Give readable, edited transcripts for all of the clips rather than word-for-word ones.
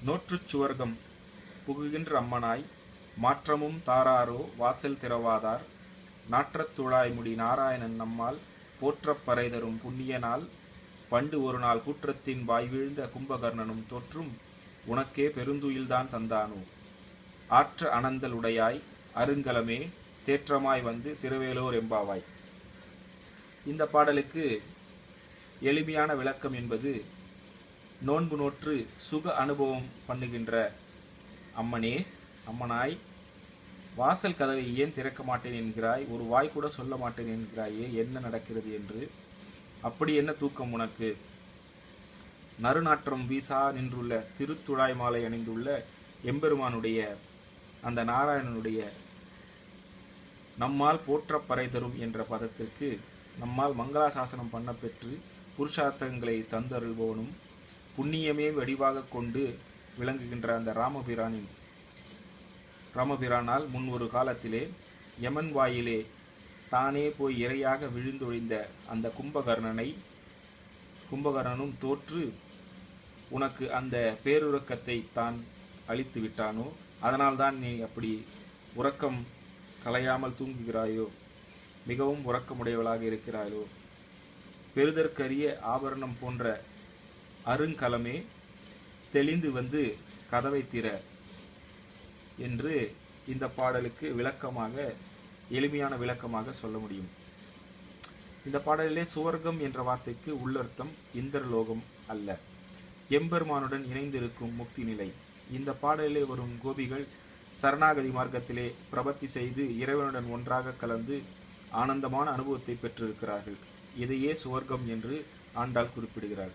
நோற்றுச் சுவர்க்கம் புகுகின்ற அம்மனாய் மாற்றமும் தாராரோ வாசல் திறவாதார் நாற்றத் துழாய்முடி நாராயணன் நம்மால் போற்றப் பறைதரும் புண்ணியனால் பண்டு ஒரு நாள் கூற்றத்தின் வாய்வீழ்ந்த கும்பகர்ணனும் தோற்றும் உனக்கே பெருந்துயில்தான் தந்தானோ ஆற்ற அனந்தல் உடையாய் அருங்கலமே தேற்றமாய் வந்து திருவேலூர் எம்பாவாய். இந்த பாடலுக்கு எளிமையான விளக்கம் என்பது, நோன்பு நோற்று சுக அனுபவம் பண்ணுகின்ற அம்மனே, அம்மனாய், வாசல் கதவை ஏன் திறக்க மாட்டேன் என்கிறாய், ஒரு வாய் கூட சொல்ல மாட்டேன் என்கிறாயே, என்ன நடக்கிறது என்று. அப்படி என்ன தூக்கம் உனக்கு? நறுநாற்றம் வீசா நின்றுள்ள திருத்துழாய் மாலை அணிந்துள்ள எம்பெருமானுடைய அந்த நாராயணனுடைய நம்மால் போற்ற பறை தரும் என்ற பதத்திற்கு நம்மால் மங்களாசாசனம் பண்ண பெற்று புருஷார்த்தங்களை தந்தருள்பவனும் புண்ணியமே வடிவாக கொண்டு விளங்குகின்ற அந்த ராமபிரானால் முன் ஒரு காலத்திலே யமன் வாயிலே தானே போய் இரையாக விழுந்தொழிந்த அந்த கும்பகர்ணனும் தோற்று உனக்கு அந்த பேருறக்கத்தை தான் அளித்து விட்டானோ, அதனால்தான் நீ அப்படி உறக்கம் கலையாமல் தூங்குகிறாயோ, மிகவும் உறக்கமுடையவளாக இருக்கிறாயோ. பெறுதற்கரிய ஆபரணம் போன்ற அருங்கலமே தெளிந்து வந்து கதவை திற என்று இந்த பாடலுக்கு விளக்கமாக, எளிமையான விளக்கமாக சொல்ல முடியும். இந்த பாடலிலே சுவர்க்கம் என்ற வார்த்தைக்கு உள்ளர்த்தம் இந்திரலோகம் அல்ல, எம்பெருமானுடன் இணைந்திருக்கும் முக்தி நிலை. இந்த பாடலிலே வரும் கோபிகள் சரணாகதி மார்க்கத்திலே பிரபத்தி செய்து இறைவனுடன் ஒன்றாக கலந்து ஆனந்தமான அனுபவத்தை பெற்றிருக்கிறார்கள். இதையே சுவர்க்கம் என்று ஆண்டாள் குறிப்பிடுகிறார்.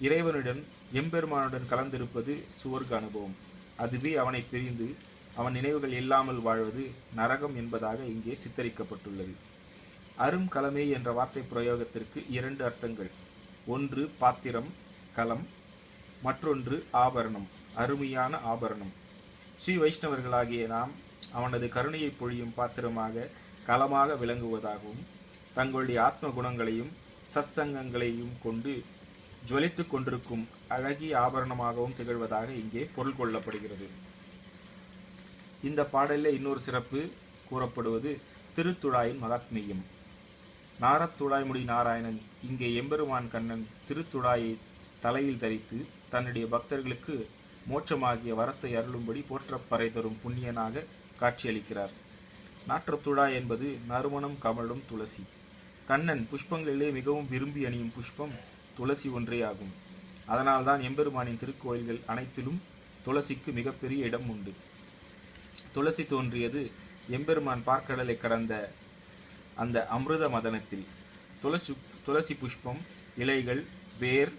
இறைவனுடன் எம்பெருமானுடன் கலந்திருப்பது சுவர்க்க அனுபவம். அதுவே அவனை பிரிந்து அவன் நினைவுகள் இல்லாமல் வாழ்வது நரகம் என்பதாக இங்கே சித்தரிக்கப்பட்டுள்ளது. அரும் கலமே என்ற வார்த்தை பிரயோகத்திற்கு இரண்டு அர்த்தங்கள். ஒன்று பாத்திரம், கலம், மற்றொன்று ஆபரணம், அருமையான ஆபரணம். ஸ்ரீ வைஷ்ணவர்களாகிய நாம் அவனது கருணையை பொழியும் பாத்திரமாக, களமாக விளங்குவதாகவும் தங்களுடைய ஆத்ம குணங்களையும் சத் சங்கங்களையும் கொண்டு ஜுவலித்து கொண்டிருக்கும் அழகிய ஆபரணமாகவும் திகழ்வதாக இங்கே பொருள் கொள்ளப்படுகிறது. இந்த பாடலில் இன்னொரு சிறப்பு கூறப்படுவது திருத்துழாயின் மகாத்மியம். நாரத்துழாய்முடி நாராயணன் இங்கே எம்பெருமான் கண்ணன் திருத்துழாயை தலையில் தரித்து தன்னுடைய பக்தர்களுக்கு மோட்சமாகிய வரத்தை அருளும்படி போற்றப் பறை தரும் புண்ணியனாக காட்சியளிக்கிறார். நாற்றத்துழாய் என்பது நறுமணம் கமழும் துளசி. கண்ணன் புஷ்பங்களிலே மிகவும் விரும்பி அணியும் புஷ்பம் துளசி ஒன்றே ஆகும். அதனால்தான் எம்பெருமானின் திருக்கோயில்கள் அனைத்திலும் துளசிக்கு மிகப்பெரிய இடம் உண்டு. துளசி தோன்றியது எம்பெருமான் பார்க்கடலை கடந்த அந்த அமிர்த மதனத்தில். துளசி புஷ்பம், இலைகள், வேர்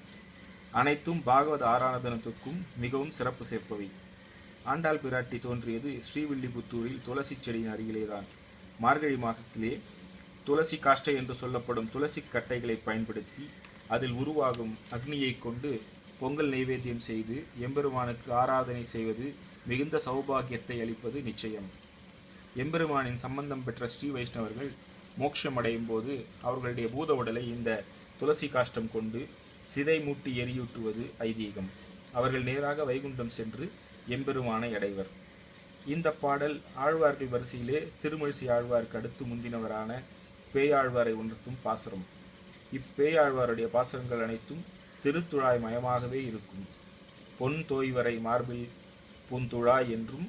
அனைத்தும் பாகவத ஆராதனத்துக்கும் மிகவும் சிறப்பு சேர்ப்பவை. ஆண்டாள் பிராட்டி தோன்றியது ஸ்ரீவில்லிபுத்தூரில் துளசி செடியின் அருகிலேதான். மார்கழி மாசத்திலே துளசி காஷ்டை என்று சொல்லப்படும் துளசி கட்டைகளை பயன்படுத்தி அதில் உருவாகும் அக்னியை கொண்டு பொங்கல் நைவேத்தியம் செய்து எம்பெருமானுக்கு ஆராதனை செய்வது மிகுந்த சௌபாகியத்தை அளிப்பது நிச்சயம். எம்பெருமானின் சம்பந்தம் பெற்ற ஸ்ரீ வைஷ்ணவர்கள் மோட்சம் அடையும் போது அவர்களுடைய பூத உடலை இந்த துளசி காஷ்டம் கொண்டு சிதை மூட்டி எரியூட்டுவது ஐதீகம். அவர்கள் நேராக வைகுண்டம் சென்று எம்பெருமானை அடைவர். இந்த பாடல் ஆழ்வார்கள் வரிசையிலே திருமழிசை ஆழ்வாருக்கு அடுத்து முந்தினவரான பேயாழ்வாரை உணர்த்தும் பாசுரம். இப்பேயாழ்வாருடைய பாசுரங்கள் அனைத்தும் திருத்துழாய் மயமாகவே இருக்கும். பொன் தோய்வரை மார்பில் பூந்துழாய் என்றும்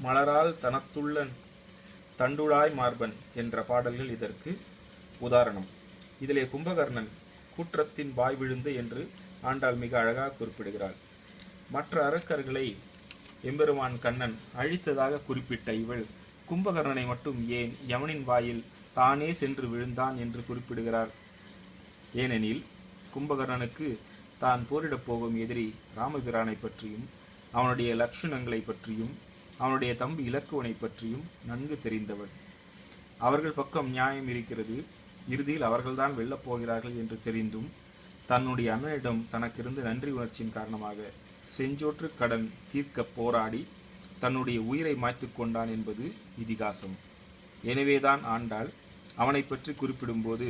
மலரால் தனத்துள்ள தண்டுழாய் மார்பன் என்ற பாடல்கள் இதற்கு உதாரணம். இதிலே கும்பகர்ணன் கூற்றத்தின் வாய் விழுந்து என்று ஆண்டாள் மிக அழகாக குறிப்பிடுகிறாள். மற்ற அரக்கர்களை எம்பெருமான் கண்ணன் அழித்ததாக குறிப்பிட்ட இவள் கும்பகர்ணனை மட்டும் ஏன் யமனின் வாயில் தானே சென்று விழுந்தான் என்று குறிப்பிடுகிறார்? ஏனெனில் கும்பகர்ணனுக்கு தான் போரிடப் போகும் எதிரி ராமபிரானை பற்றியும் அவனுடைய லட்சணங்களை பற்றியும் அவனுடைய தம்பி இலக்குவனை பற்றியும் நன்கு தெரிந்தவன். அவர்கள் பக்கம் நியாயம் இருக்கிறது, இறுதியில் அவர்கள்தான் வெல்லப் போகிறார்கள் என்று தெரிந்தும் தன்னுடைய அண்ணனிடம் தனக்கிருந்து நன்றி உணர்ச்சியின் காரணமாக செஞ்சோற்று கடன் தீர்க்க போராடி தன்னுடைய உயிரை மாய்த்து கொண்டான் என்பது இதிகாசம். எனவேதான் ஆண்டாள் அவனை பற்றி குறிப்பிடும்போது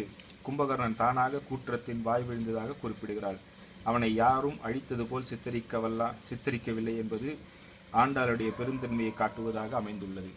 கும்பகர்ணன் தானாக கூற்றத்தின் வாய் விழுந்ததாக குறிப்பிடுகிறாள். அவனை யாரும் அழித்தது போல் சித்தரிக்கவில்லை என்பது ஆண்டாளுடைய பெருந்தன்மையை காட்டுவதாக அமைந்துள்ளது.